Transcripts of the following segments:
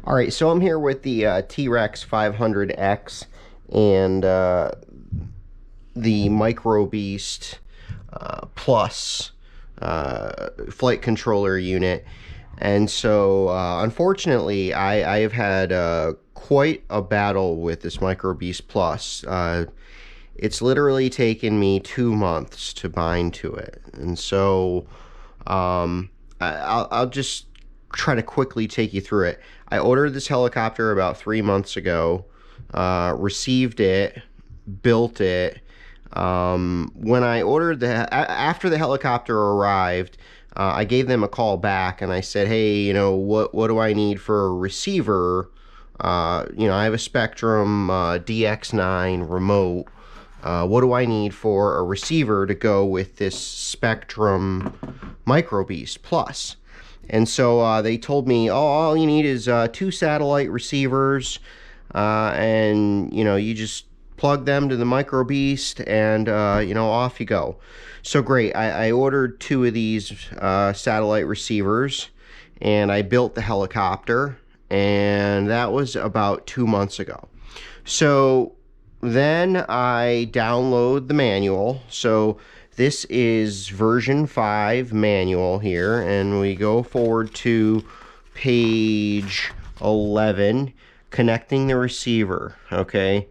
All right, so I'm here with the T-Rex 500X and the Microbeast Plus flight controller unit. And so, unfortunately, I have had quite a battle with this Microbeast Plus. It's literally taken me 2 months to bind to it. And so, I'll just try to quickly take you through it. I ordered this helicopter about 3 months ago, received it, built it. When I ordered after the helicopter arrived, I gave them a call back and I said, hey, you know, what do I need for a receiver? You know, I have a Spectrum DX9 remote. What do I need for a receiver to go with this Spectrum Microbeast Plus? And so they told me, oh, all you need is 2 satellite receivers, and, you know, you just plug them to the Microbeast and, you know, off you go. So great. I ordered 2 of these satellite receivers, and I built the helicopter, and that was about 2 months ago. So then I download the manual. So this is version 5 manual here, and we go forward to page 11, connecting the receiver. Okay,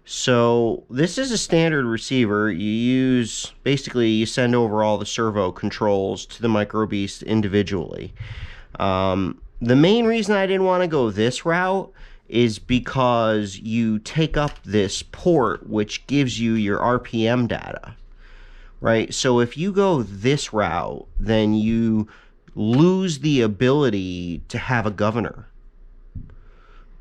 so this is a standard receiver. Basically you send over all the servo controls to the Microbeast individually. The main reason I didn't want to go this route is because you take up this port which gives you your RPM data. Right, so if you go this route, then you lose the ability to have a governor.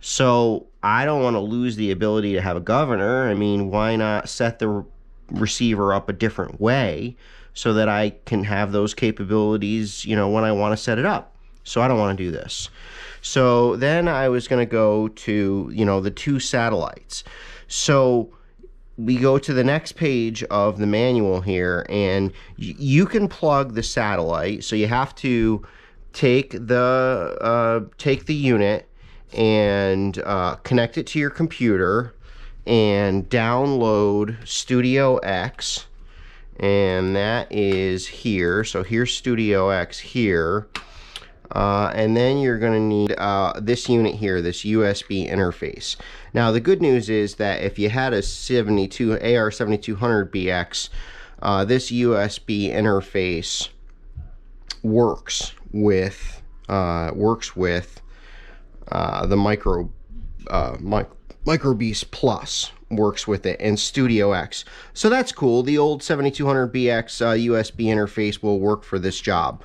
So I don't want to lose the ability to have a governor. I mean, why not set the receiver up a different way so that I can have those capabilities, you know, when I want to set it up? So I don't want to do this. So then I was going to go to, you know, the 2 satellites. So we go to the next page of the manual here, and you can plug the satellite. So you have to take the unit and connect it to your computer and download Studio X, and that is here. So here's Studio X here. And then you're going to need this unit here, this USB interface. Now, the good news is that if you had a AR7200BX, this USB interface works with the Microbeast Plus works with it, and Studio X. So that's cool. The old 7200BX USB interface will work for this job.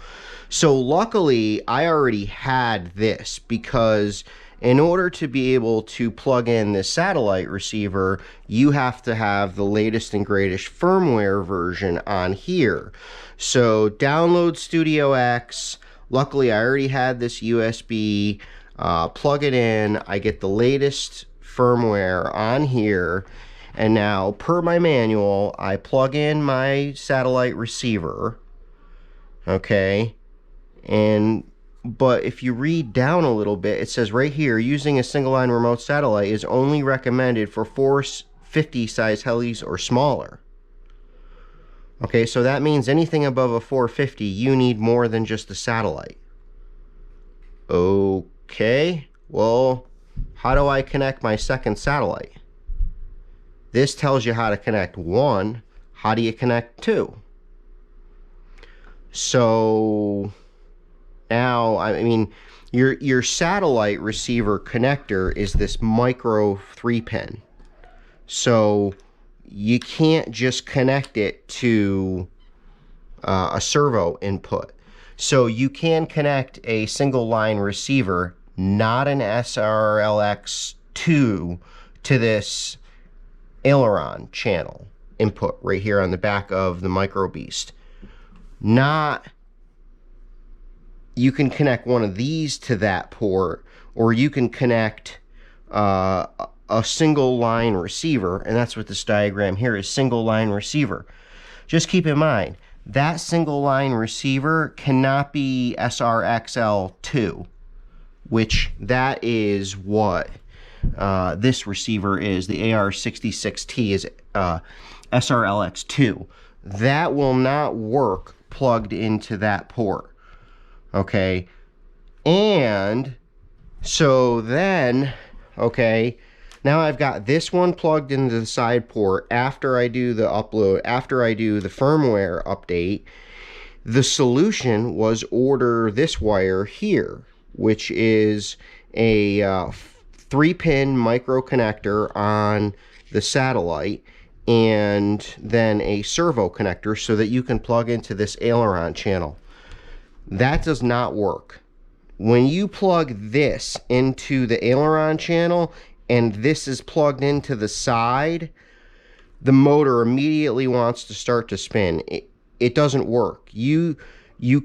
So luckily, I already had this, because in order to be able to plug in this satellite receiver, you have to have the latest and greatest firmware version on here. So download Studio X. Luckily, I already had this USB. Plug it in. I get the latest firmware on here. And now, per my manual, I plug in my satellite receiver. Okay. But if you read down a little bit, it says right here, using a single line remote satellite is only recommended for 450 size helis or smaller. Okay, so that means anything above a 450, you need more than just a satellite. Okay, well, how do I connect my second satellite? This tells you how to connect 1. How do you connect 2? So now, I mean, your satellite receiver connector is this micro 3-pin. So you can't just connect it to a servo input. So you can connect a single line receiver, not an SRXL2, to this aileron channel input right here on the back of the Microbeast. You can connect one of these to that port, or you can connect a single line receiver, and that's what this diagram here is, single line receiver. Just keep in mind, that single line receiver cannot be SRXL2. which that is what this receiver is. The AR66T is SRXL2. That will not work plugged into that port. Okay, and so then, okay, now I've got this one plugged into the side port. After I do the upload, after I do the firmware update, the solution was order this wire here, which is a 3-pin micro connector on the satellite, and then a servo connector so that you can plug into this aileron channel. That does not work. When you plug this into the aileron channel and this is plugged into the side, the motor immediately wants to start to spin. It doesn't work. You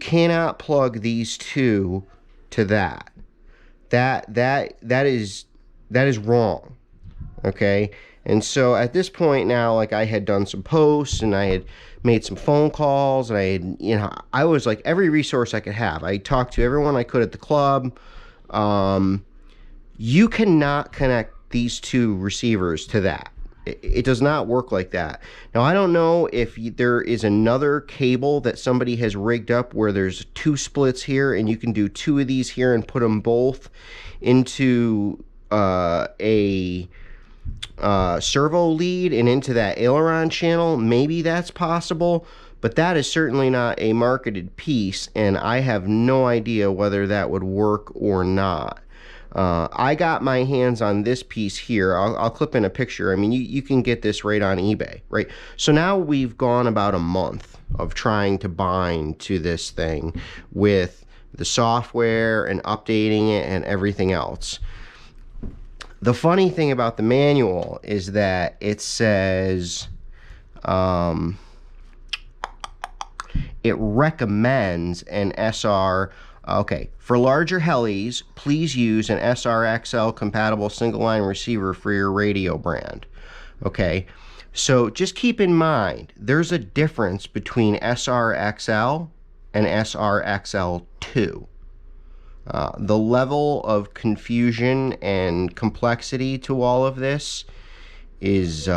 cannot plug these two to that. That is wrong. Okay? And so at this point now, like, I had done some posts and I had made some phone calls, and I had, you know, I was like every resource I could have. I talked to everyone I could at the club. You cannot connect these two receivers to that. It does not work like that. Now, I don't know if there is another cable that somebody has rigged up where there's 2 splits here and you can do 2 of these here and put them both into a servo lead and into that aileron channel. Maybe that's possible, but that is certainly not a marketed piece, and I have no idea whether that would work or not. I got my hands on this piece here. I'll clip in a picture. I mean, you can get this right on eBay, right? So now we've gone about a month of trying to bind to this thing with the software and updating it and everything else. The funny thing about the manual is that it says it recommends an SR. Okay, for larger helis, please use an SRXL compatible single line receiver for your radio brand. Okay, so just keep in mind, there's a difference between SRXL and SRXL2. The level of confusion and complexity to all of this is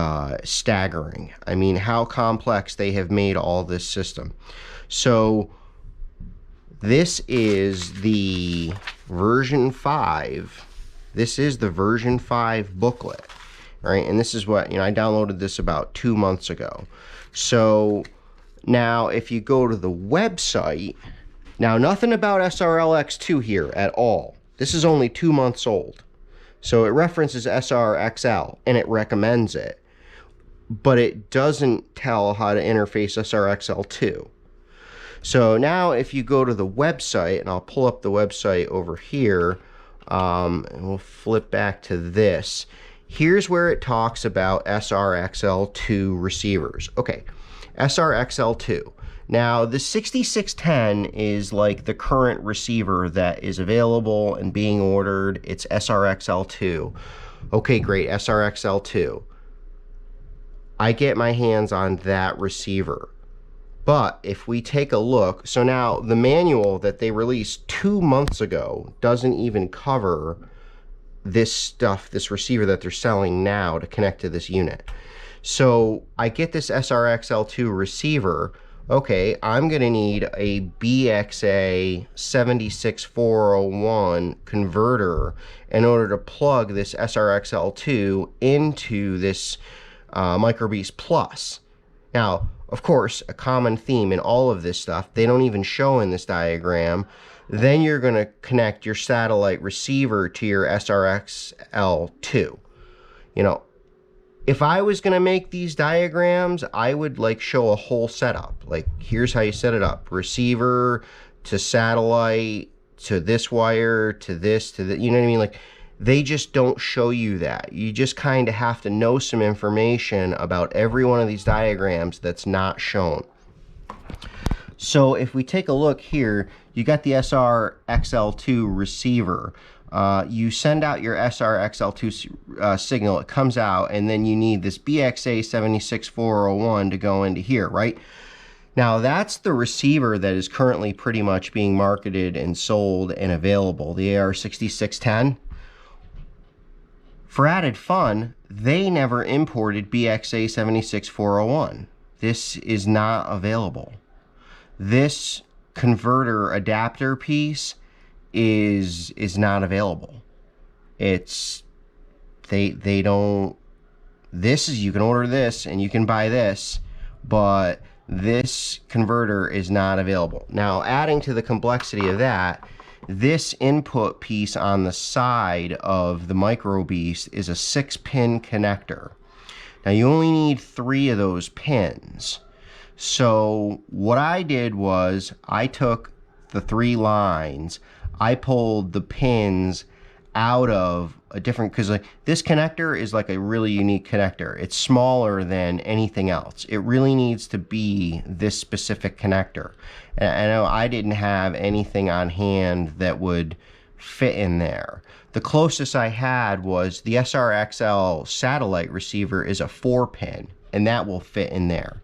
staggering. I mean, how complex they have made all this system. So this is the version 5. This is the version 5 booklet, right? And this is what, you know, I downloaded this about 2 months ago. So now if you go to the website, now nothing about SRXL2 here at all. This is only 2 months old. So it references SRXL and it recommends it, but it doesn't tell how to interface SRXL2. So now if you go to the website, and I'll pull up the website over here, and we'll flip back to this. Here's where it talks about SRXL2 receivers. Okay, SRXL2. Now, the 6610 is like the current receiver that is available and being ordered. It's SRXL2. Okay, great, SRXL2. I get my hands on that receiver. But if we take a look, so now the manual that they released 2 months ago doesn't even cover this stuff, this receiver that they're selling now to connect to this unit. So I get this SRXL2 receiver. Okay, I'm going to need a BXA 76401 converter in order to plug this SRXL2 into this Microbeast Plus. Now, of course, a common theme in all of this stuff, they don't even show in this diagram. Then you're going to connect your satellite receiver to your SRXL2. You know, if I was going to make these diagrams, I would like show a whole setup. Like, here's how you set it up. Receiver to satellite to this wire to this to the, you know what I mean? Like, they just don't show you that. You just kind of have to know some information about every one of these diagrams that's not shown. So if we take a look here, you got the SRXL2 receiver. You send out your SRXL2 signal, it comes out, and then you need this BXA 76401 to go into here, right? Now that's the receiver that is currently pretty much being marketed and sold and available, the AR6610. For added fun, they never imported BXA76401. This is not available. This converter adapter piece is not available. It's they don't. This is, you can order this and you can buy this, but this converter is not available. Now, adding to the complexity of that, this input piece on the side of the Microbeast is a 6-pin connector. Now, you only need 3 of those pins. So what I did was I took the 3 lines, I pulled the pins out of a different, because like this connector is like a really unique connector. It's smaller than anything else. It really needs to be this specific connector. And I know I didn't have anything on hand that would fit in there. The closest I had was the SRXL satellite receiver is a 4-pin, and that will fit in there.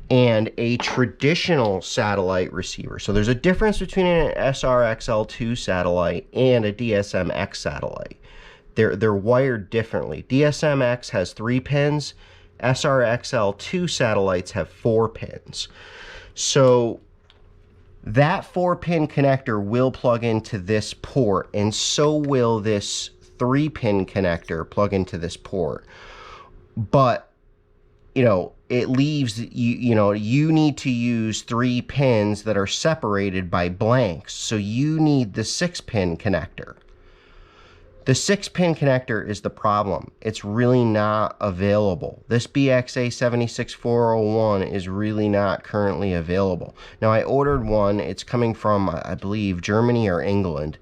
And a traditional satellite receiver. So there's a difference between an SRXL2 satellite and a DSMX satellite. They're wired differently. DSMX has 3 pins. SRXL2 satellites have 4 pins. So that 4-pin connector will plug into this port, and so will this 3-pin connector plug into this port. But you know, it leaves, you need to use 3 pins that are separated by blanks. So you need the 6-pin connector. The 6-pin connector is the problem. It's really not available. This BXA76401 is really not currently available. Now, I ordered one. It's coming from, I believe, Germany or England.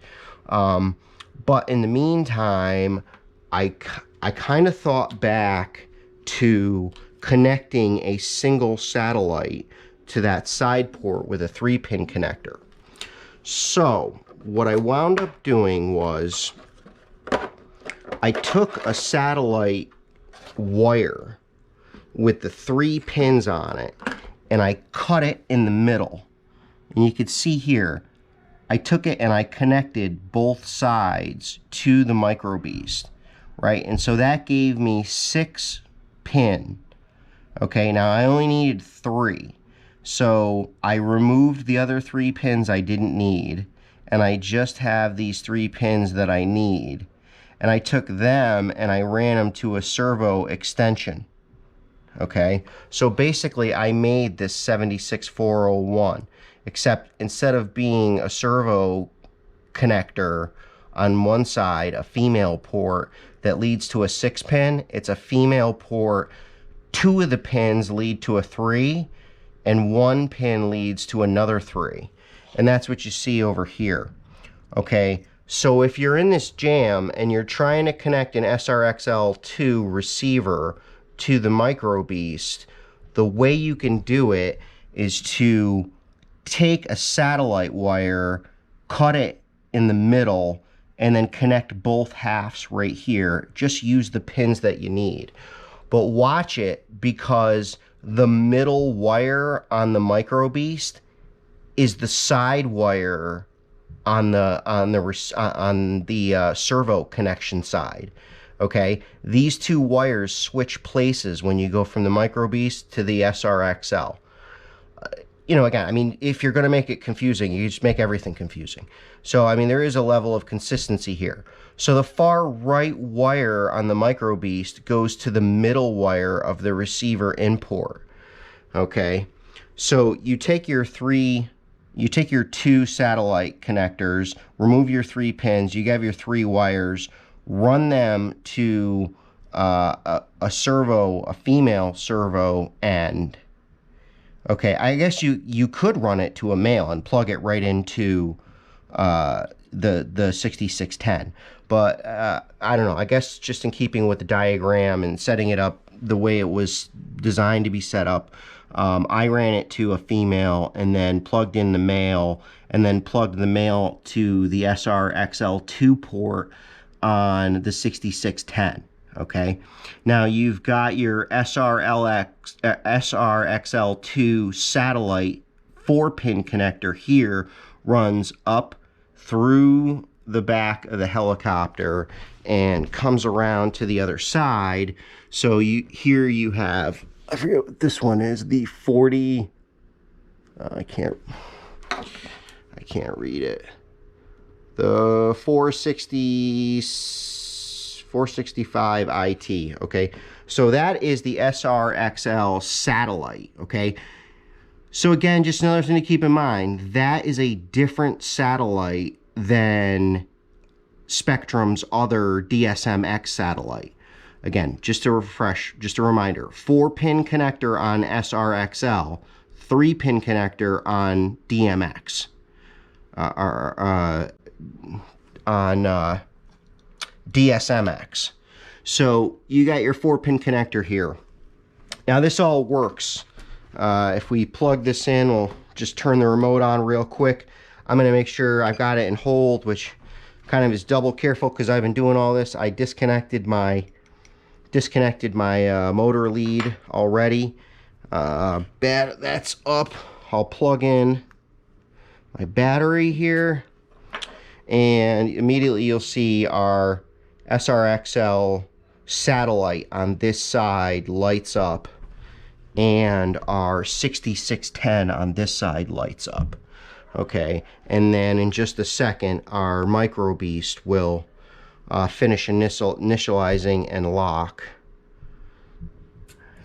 But in the meantime, I kind of thought back to connecting a single satellite to that side port with a 3-pin connector. So what I wound up doing was I took a satellite wire with the 3 pins on it and I cut it in the middle. And you can see here, I took it and I connected both sides to the Microbeast, right? And so that gave me 6 pin. Okay, now I only needed 3. So I removed the other 3 pins I didn't need, and I just have these 3 pins that I need. And I took them and I ran them to a servo extension. Okay, so basically I made this 76401, except instead of being a servo connector on one side, a female port that leads to a 6-pin, it's a female port. 2 of the pins lead to a 3, and 1 pin leads to another 3. And that's what you see over here. Okay, so if you're in this jam and you're trying to connect an SRXL2 receiver to the Microbeast, the way you can do it is to take a satellite wire, cut it in the middle, and then connect both halves right here. Just use the pins that you need. But watch it, because the middle wire on the Microbeast is the side wire on the servo connection side. Okay, these 2 wires switch places when you go from the Microbeast to the SRXL. You know, again, I mean, if you're going to make it confusing, you just make everything confusing. So, I mean, there is a level of consistency here. So the far right wire on the Microbeast goes to the middle wire of the receiver import. Okay, so you take your 2 satellite connectors, remove your 3 pins, you have your 3 wires, run them to a servo, a female servo end. Okay, I guess you could run it to a male and plug it right into the 6610, but I don't know, I guess just in keeping with the diagram and setting it up the way it was designed to be set up, I ran it to a female and then plugged in the male, and then plugged the male to the SRXL2 port on the 6610. Okay, now you've got your SRXL2 satellite 4-pin connector here, runs up through the back of the helicopter and comes around to the other side. So here you have, I forget what this one is, the 40, I can't read it. The 465 IT, okay? So that is the SRXL satellite, okay? So again, just another thing to keep in mind, that is a different satellite than Spectrum's other DSMX satellite. Again, just to refresh, just a reminder, 4-pin connector on SRXL, 3-pin connector on DMX, on DSMX. So you got your 4-pin connector here. Now this all works. If we plug this in, we'll just turn the remote on real quick. I'm going to make sure I've got it in hold, which kind of is double careful because I've been doing all this. I disconnected my motor lead already. That's up. I'll plug in my battery here, and immediately you'll see our SRXL satellite on this side lights up, and our 6610 on this side lights up. Okay, and then in just a second our Microbeast will finish initializing and lock.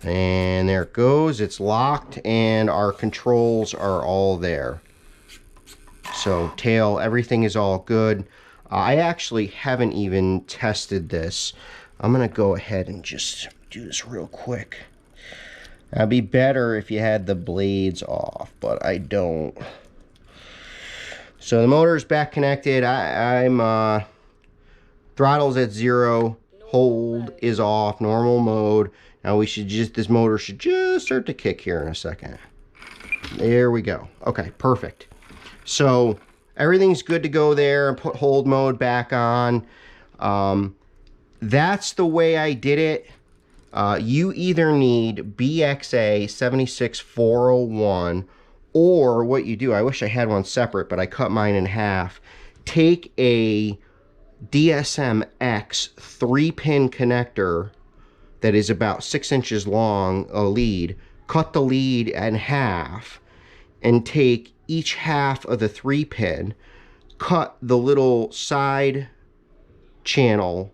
And there it goes, it's locked, and our controls are all there. So tail, everything is all good. I actually haven't even tested this. I'm gonna go ahead and just do this real quick. It'd be better if you had the blades off, but I don't. So the motor's back connected. I'm throttle's at 0, hold is off, normal mode. Now this motor should just start to kick here in a second. There we go. Okay, perfect. So everything's good to go there, and put hold mode back on. That's the way I did it. You either need BXA 76401, or what you do, I wish I had one separate, but I cut mine in half. Take a DSMX 3-pin connector that is about 6 inches long, a lead, cut the lead in half, and take each half of the 3-pin, cut the little side channel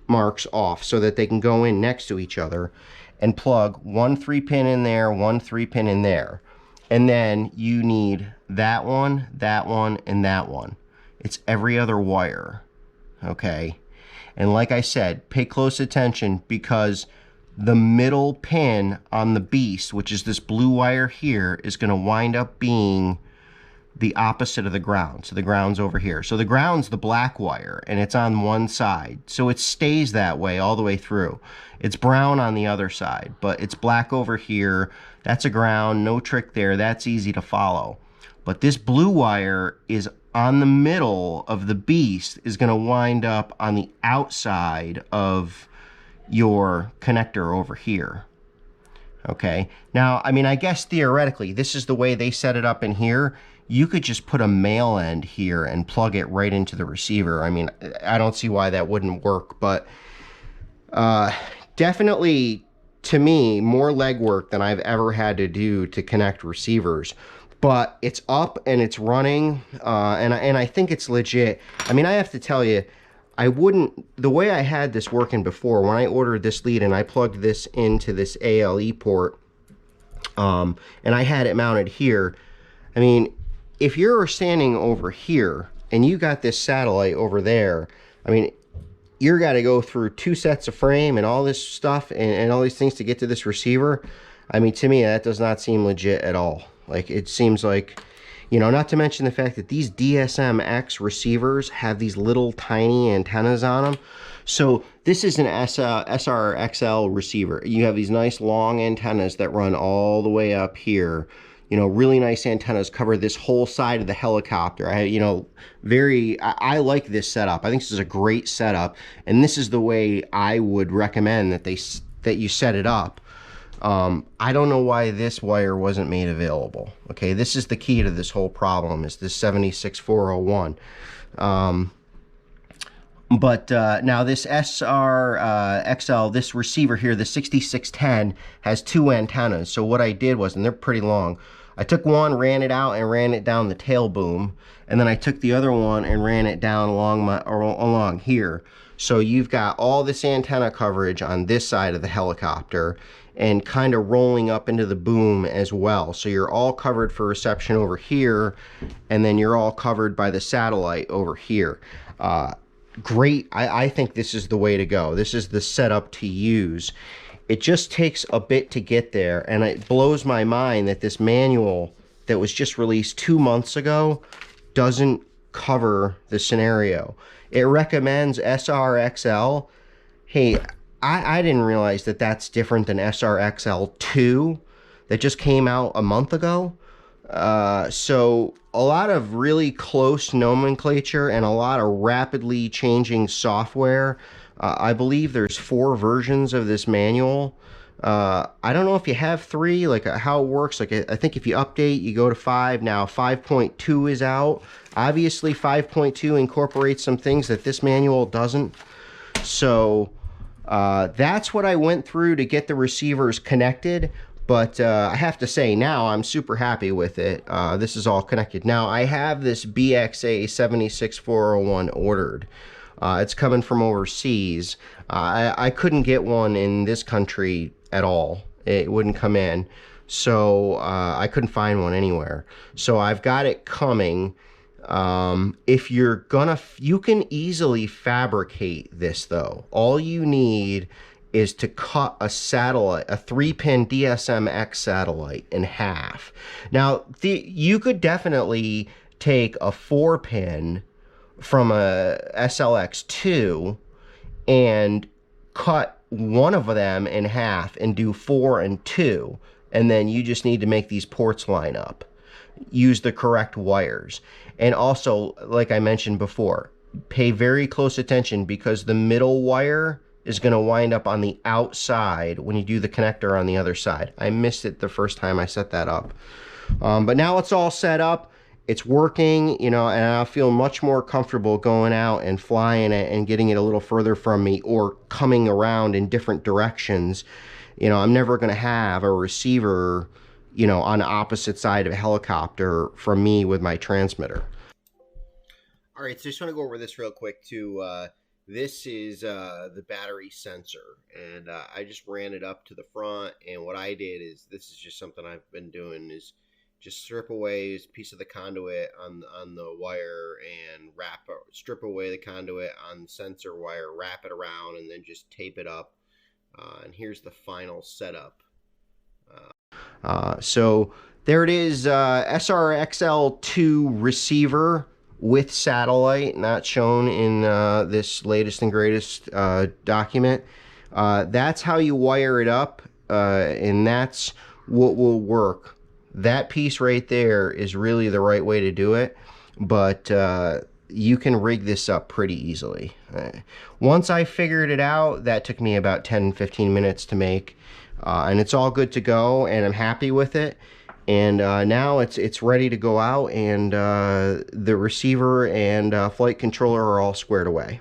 marks off so that they can go in next to each other, and plug one 3-pin in there, one 3-pin in there. And then you need that one, and that one. It's every other wire, okay? And like I said, pay close attention, because the middle pin on the Beast, which is this blue wire here, is going to wind up being the opposite of the ground. So the ground's over here. So the ground's the black wire, and it's on one side. So it stays that way all the way through. It's brown on the other side, but it's black over here. That's a ground, no trick there. That's easy to follow. But this blue wire is on the middle of the Beast, is going to wind up on the outside of your connector over here. Okay, now, I mean, I guess theoretically, this is the way they set it up in here. You could just put a male end here and plug it right into the receiver. I mean, I don't see why that wouldn't work, but definitely, to me, more legwork than I've ever had to do to connect receivers. But it's up and it's running, and I think it's legit. I mean, I have to tell you, I wouldn't, the way I had this working before, when I ordered this lead and I plugged this into this ALE port, and I had it mounted here, I mean, if you're standing over here and you got this satellite over there, I mean, you're got to go through 2 sets of frame and all this stuff and all these things to get to this receiver. I mean, to me, that does not seem legit at all. Like, it seems like, you know, not to mention the fact that these DSMX receivers have these little tiny antennas on them. So this is an SRXL receiver. You have these nice long antennas that run all the way up here You know, really nice antennas cover this whole side of the helicopter. I like this setup. I think this is a great setup, and this is the way I would recommend that you set it up. I don't know why this wire wasn't made available. Okay, this is the key to this whole problem, is this 76401. Now this SRXL, this receiver here, the 6610, has two antennas. So what I did was, and they're pretty long, I took one, ran it out, and ran it down the tail boom, and then I took the other one and ran it down along here. So you've got all this antenna coverage on this side of the helicopter, and kind of rolling up into the boom as well. So you're all covered for reception over here, and then you're all covered by the satellite over here. Great. I think this is the way to go. This is the setup to use. It just takes a bit to get there, and it blows my mind that this manual that was just released 2 months ago doesn't cover the scenario. It recommends SRXL. Hey, I didn't realize that that's different than SRXL2 that just came out a month ago. So a lot of really close nomenclature and a lot of rapidly changing software. I believe there's 4 versions of this manual. I don't know if you have 3, like how it works. Like I think if you update, you go to 5. Now 5.2 is out. Obviously 5.2 incorporates some things that this manual doesn't. So that's what I went through to get the receivers connected. But I have to say, now I'm super happy with it. This is all connected. Now I have this BXA 76401 ordered. It's coming from overseas. I couldn't get one in this country at all. It wouldn't come in. So I couldn't find one anywhere. So I've got it coming. If you're gonna, you can easily fabricate this though. All you need is to cut a satellite, a 3-pin DSMX satellite in half. Now, you could definitely take a 4-pin from a SLX2 and cut one of them in half and do 4 and 2, and then you just need to make these ports line up. Use the correct wires. And also, like I mentioned before, pay very close attention, because the middle wire is going to wind up on the outside when you do the connector on the other side. I missed it the first time I set that up. But now it's all set up. It's working, you know, and I feel much more comfortable going out and flying it and getting it a little further from me, or coming around in different directions. You know, I'm never going to have a receiver, you know, on the opposite side of a helicopter from me with my transmitter. All right, so I just want to go over this real quick too. This is the battery sensor, and I just ran it up to the front, and what I did is, this is just something I've been doing, is just strip away a piece of the conduit on the wire, and strip away the conduit on the sensor wire, wrap it around, and then just tape it up. And here's the final setup. So there it is, SRXL2 receiver with satellite, not shown in this latest and greatest document. That's how you wire it up, and that's what will work. That piece right there is really the right way to do it, but you can rig this up pretty easily. Once I figured it out, that took me about 10-15 minutes to make, and it's all good to go, and I'm happy with it. And now it's ready to go out, and the receiver and flight controller are all squared away.